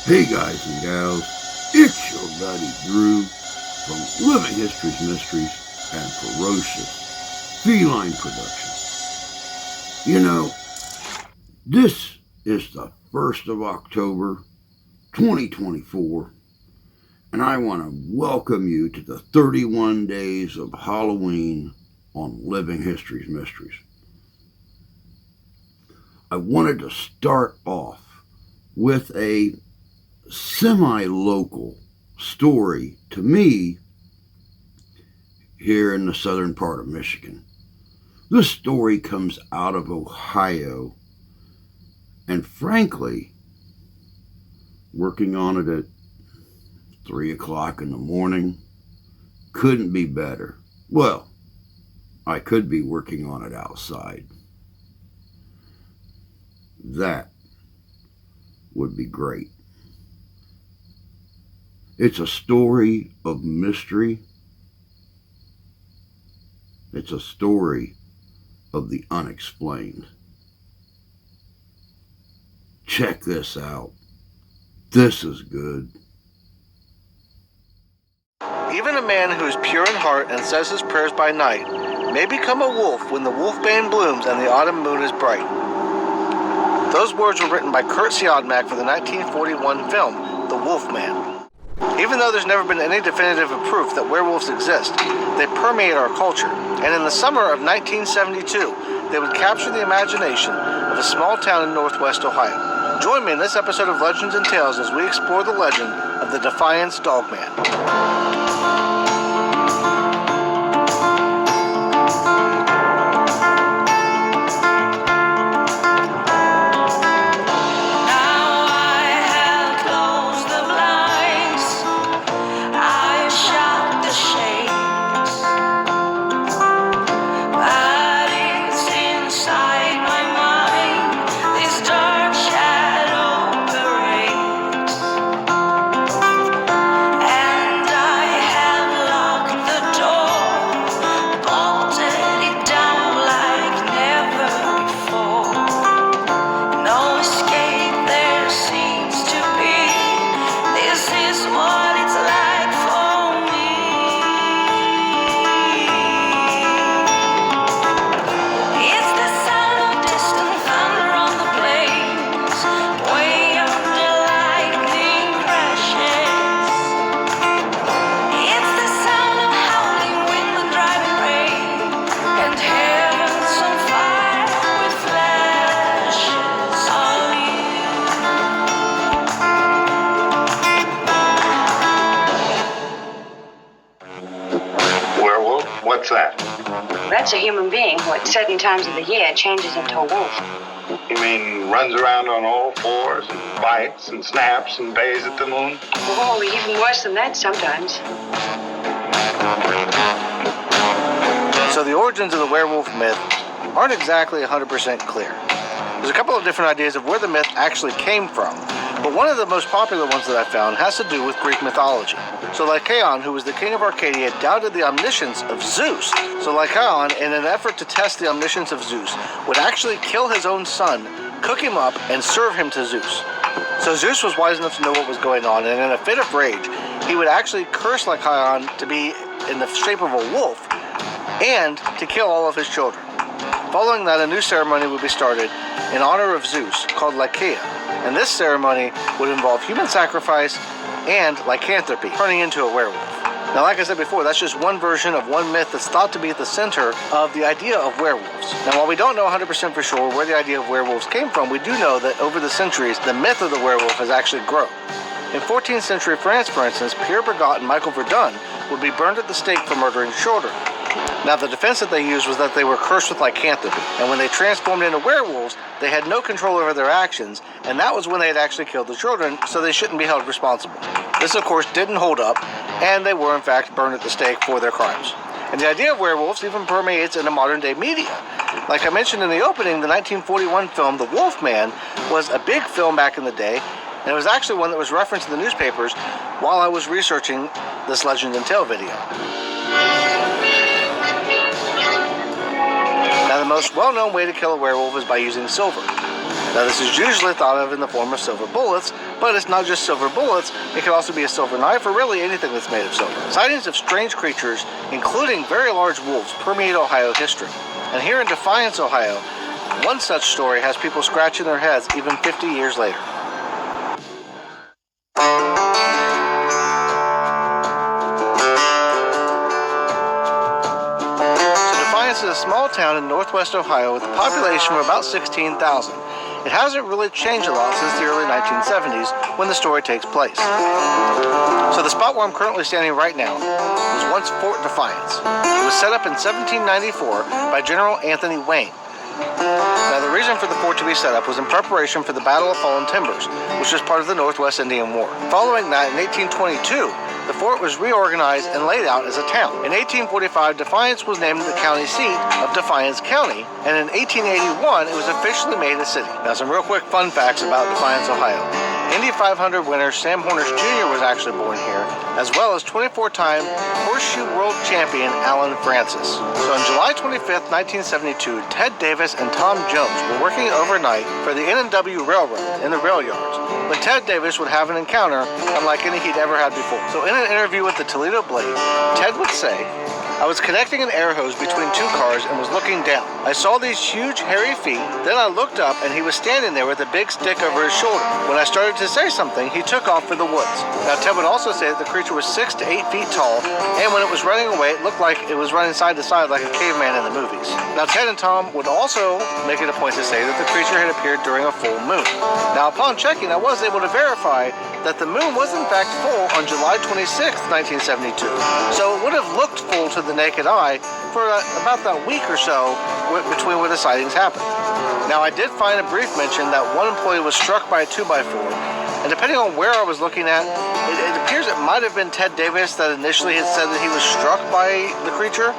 Hey guys and gals, it's your buddy Drew from Living History's Mysteries and Ferocious Feline Production. You know, this is the 1st of October, 2024, and I want to welcome you to the 31 days of Halloween on Living History's Mysteries. I wanted to start off with a semi-local story to me here in the southern part of Michigan. This story comes out of Ohio, and frankly, working on it at 3 o'clock in the morning couldn't be better. Well, I could be working on it outside. That would be great. It's a story of mystery. It's a story of the unexplained. Check this out. This is good. Even a man who is pure in heart and says his prayers by night may become a wolf when the wolfbane blooms and the autumn moon is bright. Those words were written by Kurt Siodmak for the 1941 film, The Wolfman. Even though there's never been any definitive proof that werewolves exist, they permeate our culture, and in the summer of 1972, they would capture the imagination of a small town in northwest Ohio. Join me in this episode of Legends and Tales as we explore the legend of the Defiance Dogman. What's that? That's a human being who at certain times of the year changes into a wolf. You mean runs around on all fours and bites and snaps and bays at the moon? Oh, even worse than that sometimes. So the origins of the werewolf myth aren't exactly 100% clear. There's a couple of different ideas of where the myth actually came from, but one of the most popular ones that I found has to do with Greek mythology. So Lycaon, who was the king of Arcadia, doubted the omniscience of Zeus. So Lycaon, in an effort to test the omniscience of Zeus, would actually kill his own son, cook him up, and serve him to Zeus. So Zeus was wise enough to know what was going on, and in a fit of rage, he would actually curse Lycaon to be in the shape of a wolf and to kill all of his children. Following that, a new ceremony would be started in honor of Zeus called Lycaea, and this ceremony would involve human sacrifice and lycanthropy, turning into a werewolf. Now, like I said before, that's just one version of one myth that's thought to be at the center of the idea of werewolves. Now, while we don't know 100% for sure where the idea of werewolves came from, we do know that over the centuries, the myth of the werewolf has actually grown. In 14th century France, for instance, Pierre Bergot and Michael Verdun would be burned at the stake for murdering children. Now, the defense that they used was that they were cursed with lycanthropy, and when they transformed into werewolves, they had no control over their actions, and that was when they had actually killed the children, so they shouldn't be held responsible. This, of course, didn't hold up, and they were, in fact, burned at the stake for their crimes. And the idea of werewolves even permeates into modern-day media. Like I mentioned in the opening, the 1941 film, The Wolfman, was a big film back in the day, and it was actually one that was referenced in the newspapers while I was researching this Legend and Tale video. Now, the most well-known way to kill a werewolf is by using silver. Now, this is usually thought of in the form of silver bullets, but it's not just silver bullets. It could also be a silver knife or really anything that's made of silver. Sightings of strange creatures, including very large wolves, permeate Ohio history. And here in Defiance, Ohio, one such story has people scratching their heads even 50 years later. Defiance is a small town in northwest Ohio with a population of about 16,000. It hasn't really changed a lot since the early 1970s when the story takes place. So the spot where I'm currently standing right now was once Fort Defiance. It was set up in 1794 by General Anthony Wayne. Now, the reason for the fort to be set up was in preparation for the Battle of Fallen Timbers, which was part of the Northwest Indian War. Following that, in 1822, the fort was reorganized and laid out as a town. In 1845, Defiance was named the county seat of Defiance County, and in 1881, it was officially made a city. Now, some real quick fun facts about Defiance, Ohio. Indy 500 winner Sam Hornish Jr. was actually born here, as well as 24-time Horseshoe World Champion Alan Francis. So on July 25th, 1972, Ted Davis and Tom Jones were working overnight for the N&W Railroad in the rail yards when Ted Davis would have an encounter unlike any he'd ever had before. So in an interview with the Toledo Blade, Ted would say, "I was connecting an air hose between two cars and was looking down. I saw these huge hairy feet, then I looked up and he was standing there with a big stick over his shoulder. When I started to say something, he took off for the woods." Now, Ted would also say that the creature was 6 to 8 feet tall, and when it was running away, it looked like it was running side to side like a caveman in the movies. Now, Ted and Tom would also make it a point to say that the creature had appeared during a full moon. Now, upon checking, I was able to verify that the moon was in fact full on July 26th, 1972. So it would have looked full to the naked eye for about that week or so between where the sightings happened. Now, I did find a brief mention that one employee was struck by a 2x4, and depending on where I was looking at, it appears it might have been Ted Davis that initially had said that he was struck by the creature,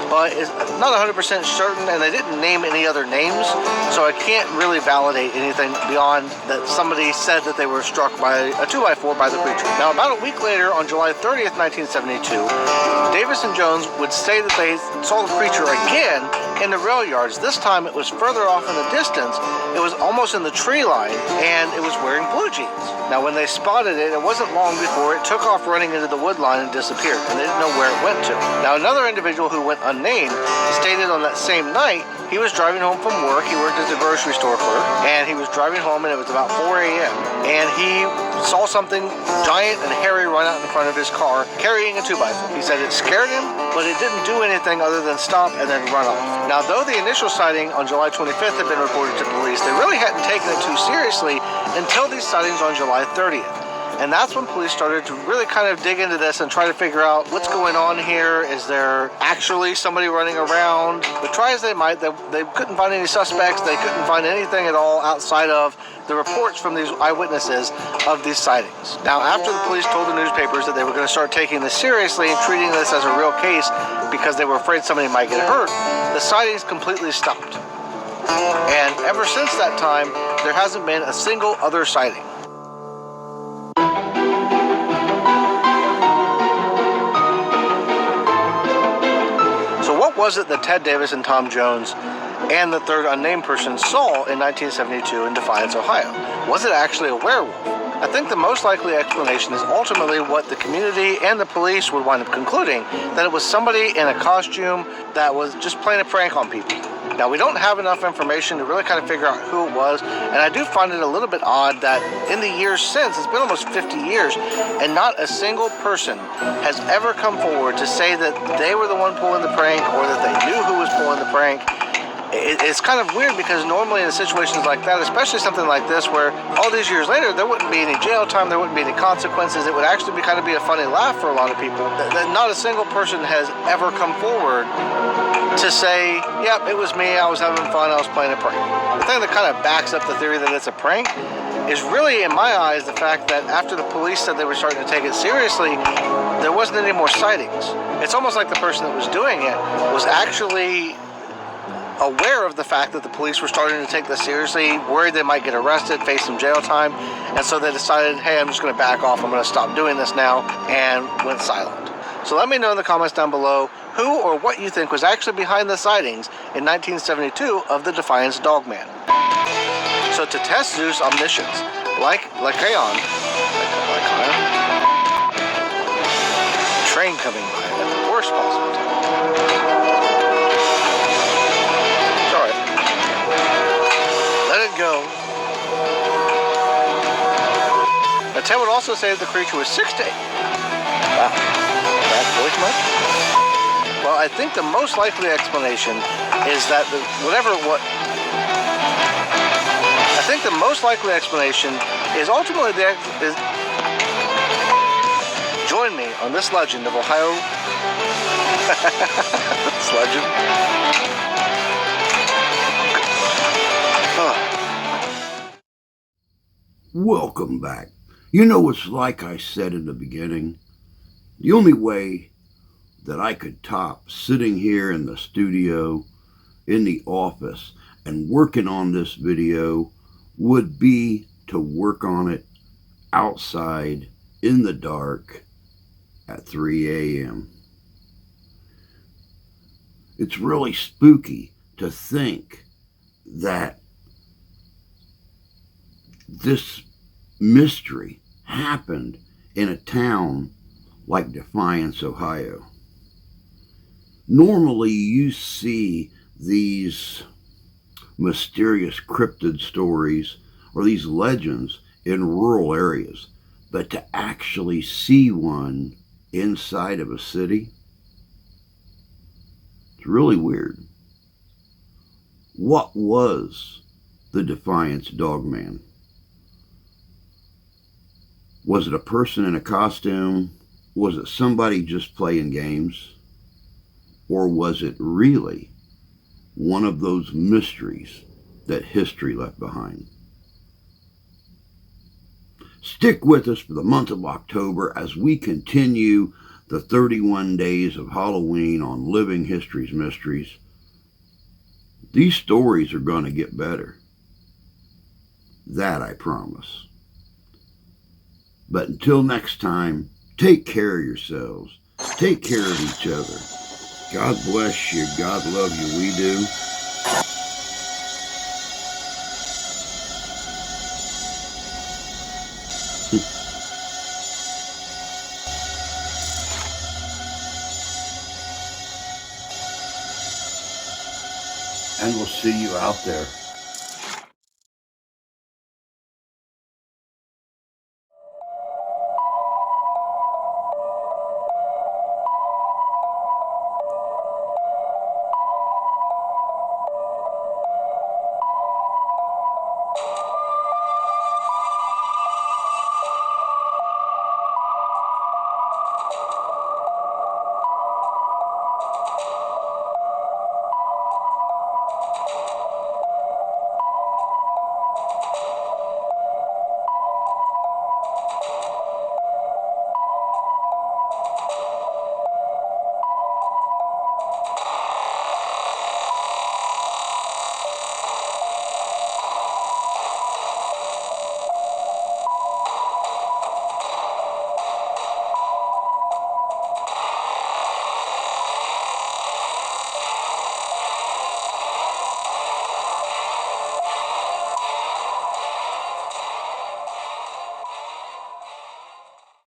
but it's not 100% certain, and they didn't name any other names, so I can't really validate anything beyond that somebody said that they were struck by a 2x4 by the creature. Now, about a week later, on July 30th, 1972, Davis and Jones would say that they saw the creature again in the rail yards. This time it was further off in the distance. It was almost in the tree line, and it was wearing blue jeans. Now, when they spotted it, it wasn't long before it took off running into the wood line and disappeared, and they didn't know where it went to. Now, another individual who went unnamed stated on that same night he was driving home from work. He worked as a grocery store clerk, and he was driving home, and it was about 4 a.m., and he saw something giant and hairy run out in front of his car carrying a 2x4. He said it scared him, but it didn't do anything other than stop and then run off. Now, though the initial sighting on July 25th had been reported to police, they really hadn't taken it too seriously until these sightings on July 30th. And that's when police started to really kind of dig into this and try to figure out what's going on here. Is there actually somebody running around? But try as they might, they couldn't find any suspects. They couldn't find anything at all outside of the reports from these eyewitnesses of these sightings. Now, after the police told the newspapers that they were going to start taking this seriously and treating this as a real case because they were afraid somebody might get hurt, the sightings completely stopped. And ever since that time, there hasn't been a single other sighting. What was it that Ted Davis and Tom Jones and the third unnamed person saw in 1972 in Defiance, Ohio? Was it actually a werewolf? I think the most likely explanation is ultimately what the community and the police would wind up concluding, that it was somebody in a costume that was just playing a prank on people. Now, we don't have enough information to really kind of figure out who it was, and I do find it a little bit odd that in the years since, it's been almost 50 years, and not a single person has ever come forward to say that they were the one pulling the prank or that they knew who was pulling the prank. It's kind of weird because normally in situations like that, especially something like this where all these years later there wouldn't be any jail time, there wouldn't be any consequences, it would actually be kind of be a funny laugh for a lot of people. That not a single person has ever come forward to say, yep, it was me, I was having fun, I was playing a prank. The thing that kind of backs up the theory that it's a prank is really, in my eyes, the fact that after the police said they were starting to take it seriously, there wasn't any more sightings. It's almost like the person that was doing it was actually aware of the fact that the police were starting to take this seriously, worried they might get arrested, face some jail time, and so they decided, hey, I'm just going to back off, I'm going to stop doing this now, and went silent. So let me know in the comments down below who or what you think was actually behind the sightings in 1972 of the Defiance Dogman. So but to test Zeus' omniscience, like Aeon, train coming by at the worst possible time. Sorry. Let it go. Now, Ted would also say that the creature was 6 to 8. Wow. That's really much? Well, I think the most likely explanation is that I think the most likely explanation is ultimately join me on this legend of Ohio. This legend. Welcome back. You know, it's like I said in the beginning. The only way that I could top sitting here in the studio, in the office, and working on this video would be to work on it outside in the dark at 3 a.m. It's really spooky to think that this mystery happened in a town like Defiance, Ohio. Normally you see these mysterious cryptid stories or these legends in rural areas, but to actually see one inside of a city, it's really weird. What was the Defiance Dogman? Was it a person in a costume? Was it somebody just playing games? Or was it really one of those mysteries that history left behind? Stick with us for the month of October as we continue the 31 days of Halloween on Living History's Mysteries. These stories are going to get better. That I promise. But until next time, take care of yourselves. Take care of each other. God bless you. God love you. We do. And we'll see you out there.